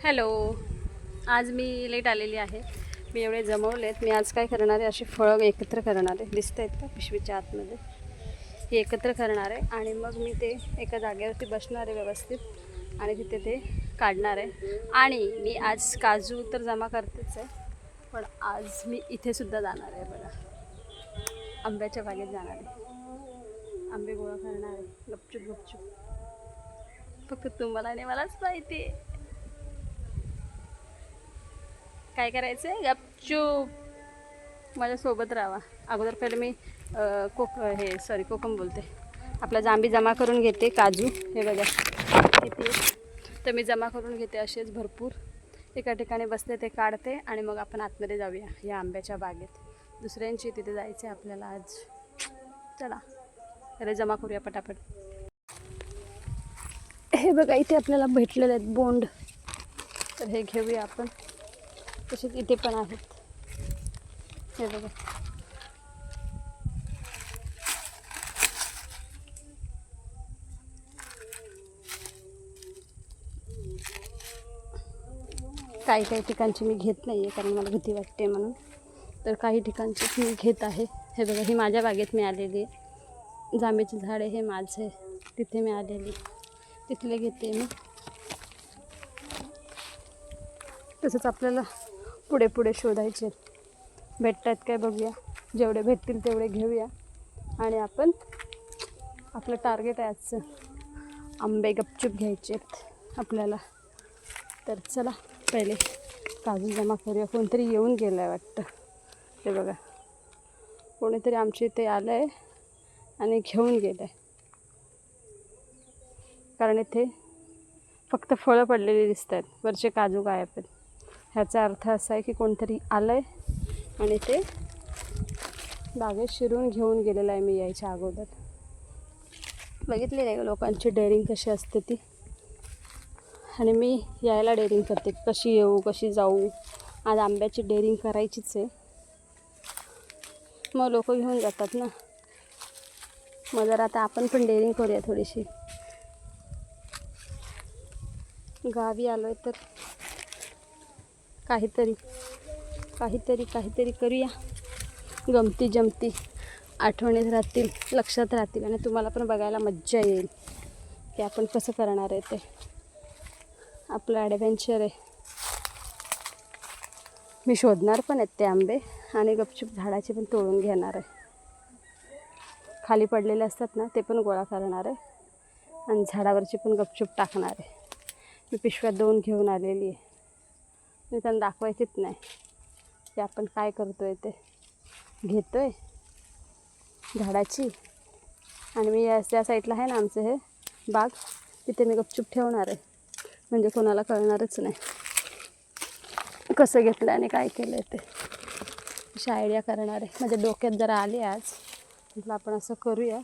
Hello. आज me let आलेली आहे. मी एवढे जमवलेत. मी आज काय करणार आहे, अशी फळं एकत्र करणार आहे. दिसत आहेत का पिशवीच्या आतमध्ये? हे एकत्र करणार आहे आणि मग मी ते एका जागेवरती बसणार आहे व्यवस्थित आणि तिथे ते काढणार आहे. आणि मी आज काजू तर जमा करतेच आहे, पण आज मी इथे सुद्धा जाणार आहे. बघा, आंब्याच्या बागेत जाणार आहे. आंबे गोळा करणार आहे गपचूप गपचूप. फक्त तुम्हाला आणि मलाच माहिती आहे काय करायचं आहे. गपचूप माझ्यासोबत राहा. अगोदर पहिले मी कोकम बोलते, आपला जांबी जमा करून घेते. काजू हे बघा किती, तर मी जमा करून घेते असेच भरपूर. एका ठिकाणी बसते, ते काढते आणि मग आपण आतमध्ये जाऊया या आंब्याच्या बागेत. दुसऱ्यांची तिथे जायचं आहे आपल्याला आज. चला त्याला जमा करूया पटापट. हे बघा इथे आपल्याला भेटलेले आहेत बोंड, तर हे घेऊया आपण. तसेच इथे पण आहेत, हे बघा. काही काही ठिकाणची मी घेत नाही आहे कारण मला भीती वाटते म्हणून, तर काही ठिकाणची मी घेत आहे. हे बघा, ही माझ्या बागेत मी आलेली आहे. जांभळाचे झाड आहे हे माझे, तिथे मी आलेली, तिथले घेते मी. तसंच आपल्याला पुढे पुढे शोधायचे भेटत आहेत काय बघूया. जेवढे भेटतील तेवढे घेऊया आणि आपण आपलं टार्गेट आहे आजचं, आंबे गपचूप घ्यायचे आहेत आपल्याला. तर चला पहिले काजू जमा करूया. कोणतरी येऊन गेलं आहे वाटतं. हे बघा, कोणीतरी आमच्या इथे आलं आहे आणि घेऊन गेलं आहे, कारण इथे फक्त फळं पडलेली दिसत आहेत, वरचे काजू गायब आहेत. ह्याचा अर्थ असा आहे की कोणतरी आलं आहे आणि ते बागेत शिरून घेऊन गेलेलं आहे. मी यायच्या अगोदर बघितलेलं आहे लोकांची डेअरिंग कशी असते ती, आणि मी यायला डेअरिंग करते. कशी येऊ कशी जाऊ, आज आंब्याची डेअरिंग करायचीच आहे. मग लोक घेऊन जातात ना, मग जर आता आपण पण डेअरिंग करूया थोडीशी. गावी आलो आहे तर काहीतरी काहीतरी काहीतरी करूया. गमती जमती आठवणीत राहतील, लक्षात राहतील आणि तुम्हाला पण बघायला मज्जा येईल की आपण कसं करणार आहे ते. आपलं ॲडव्हेंचर आहे. मी शोधणार पण आहेत ते आंबे आणि गपचूप झाडाचे पण तोडून घेणार आहे. खाली पडलेले असतात ना ते पण गोळा करणार आहे आणि झाडावरचे पण गपचूप टाकणार आहे. मी पिशव्यात 2 घेऊन आलेली आहे. मी त्यांना दाखवायचीच नाही की आपण काय करतो आहे. ते घेतो आहे झाडाची आणि मी या साईडला आहे ना आमचं हे बाग, तिथे मी गपचूप ठेवणार आहे. म्हणजे कोणाला कळणारच नाही कसं घेतलं आणि काय केलं आहे ते. अशी आयडिया करणार आहे. माझ्या डोक्यात जरा आले आज, म्हटलं आपण असं करूया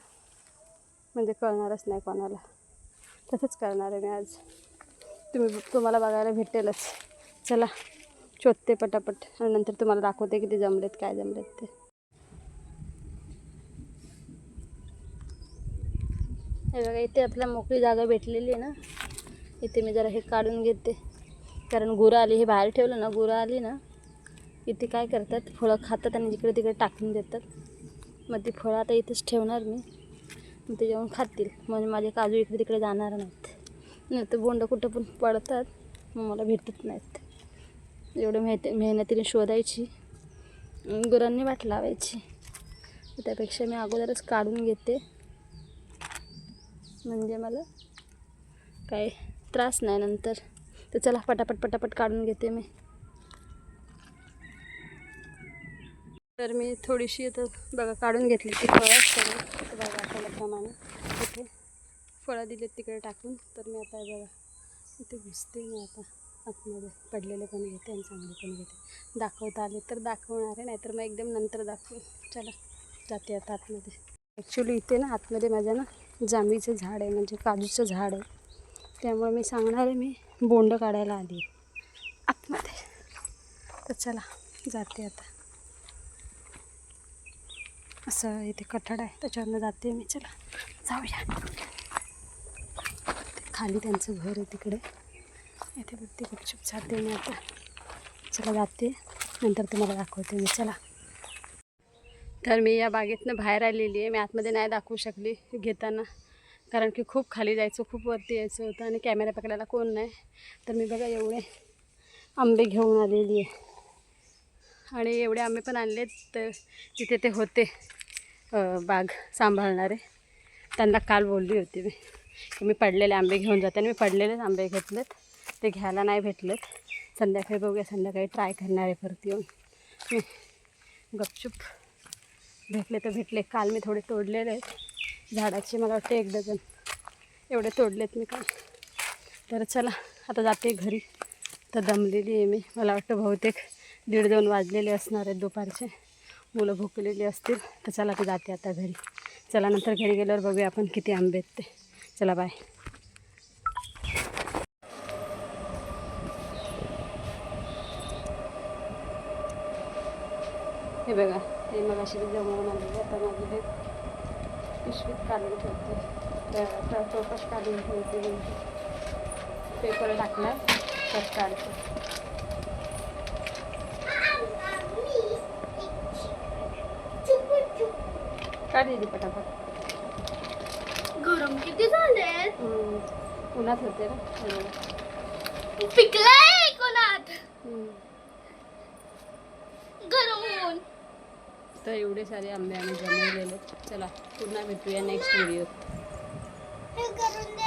म्हणजे कळणारच नाही कोणाला. तसंच करणार आहे मी आज. तुम्हाला बघायला भेटेलच. चला शोधते पटापट आणि नंतर तुम्हाला दाखवते किती जमलेत काय जमलेत ते. हे बघा, इथे आपल्या मोकळी जागा भेटलेली आहे ना, इथे मी जरा हे काढून घेते. कारण गुरं आली, हे बाहेर ठेवलं ना, गुरं आली ना इथे काय करतात, फळं खातात आणि जिकडे तिकडे टाकून देतात. मग ती फळं आता इथेच ठेवणार मी, मग ते जेवण खातील. म्हणजे माझे काजू इकडे तिकडे जाणार नाहीत. नाही तर बोंड कुठं पण पडतात, मग मला भेटत नाहीत. एवढं मेहनतीने शोधायची, गुरांनी वाट लावायची. त्यापेक्षा मी अगोदरच काढून घेते, म्हणजे मला काय त्रास नाही नंतर. तर चला पटापट पटापट काढून घेते मी. तर मी थोडीशी आता बघा काढून घेतली ती फळं सगळं. बघा आपल्याप्रमाणे इथे फळं दिलेत तिकडे टाकून. तर मी आता बघा इथे घुसते. मी आता आतमध्ये पडलेले पण घेते आणि चांगले पण घेते. दाखवता आले तर दाखवणार आहे, नाहीतर मग एकदम नंतर दाखवेल. चला जाते आता आतमध्ये. ॲक्च्युली इथे ना आतमध्ये माझ्या ना जांभळीचं झाड आहे, म्हणजे काजूचं झाड आहे. त्यामुळे मी सांगणार आहे मी बोंड काढायला आली आतमध्ये. तर चला जाते आता. असं इथे कठड आहे त्याच्यावरनं जाते मी. चला जाऊया. खाली त्यांचं घर आहे तिकडे, इथे बघते गपचूप जाते मी आता. चला जाते, नंतर तुम्हाला दाखवते मी. चला. तर मी या बागेतनं बाहेर आलेली आहे. मी आतमध्ये नाही दाखवू शकली घेताना, कारण की खूप खाली जायचं, खूप वरती यायचं होतं आणि कॅमेरा पकडायला कोण नाही. तर मी बघा एवढे आंबे घेऊन आलेली आहे. आणि एवढे आंबे पण आणलेत. तर तिथे ते होते बाग सांभाळणारे, त्यांना काल बोलली होती मी की मी पडलेले आंबे घेऊन जाते. आणि मी पडलेलेच आंबे घेतलेत, ते घ्यायला नाही भेटलेत. संध्याकाळी बघूया, संध्याकाळी ट्राय करणार आहे परत येऊन. मी गपचूप भेटले तर भेटले. काल मी थोडे तोडलेले आहेत झाडाचे, मला वाटते 1 डझन एवढे तोडलेत मी काल. तर चला आता जाते घरी. तर दमलेली आहे मी. मला वाटतं बहुतेक 1:30-2 वाजलेले असणार आहेत दुपारचे. मुलं भुकलेली असतील. तर चला ते जाते आता घरी. चला नंतर घरी गेल्यावर बघूया आपण किती आंबे आहेत ते. चला बाय. हे बघा, हे मग अशी जमवून आलेली. आता माझी हे पिशवीत काढून ठेवते, टोपच काढून ठेवते. पेपर टाकला तर काढते. काढ दिली पटापट. गरम किती झाले? उन्हात होते ना. पिकलाय कोणात गरम होऊन. तर एवढे सारे आंबे आम्ही जमवलेले. चला पुन्हा भेटूया नेक्स्ट व्हिडिओत. हे करून दे.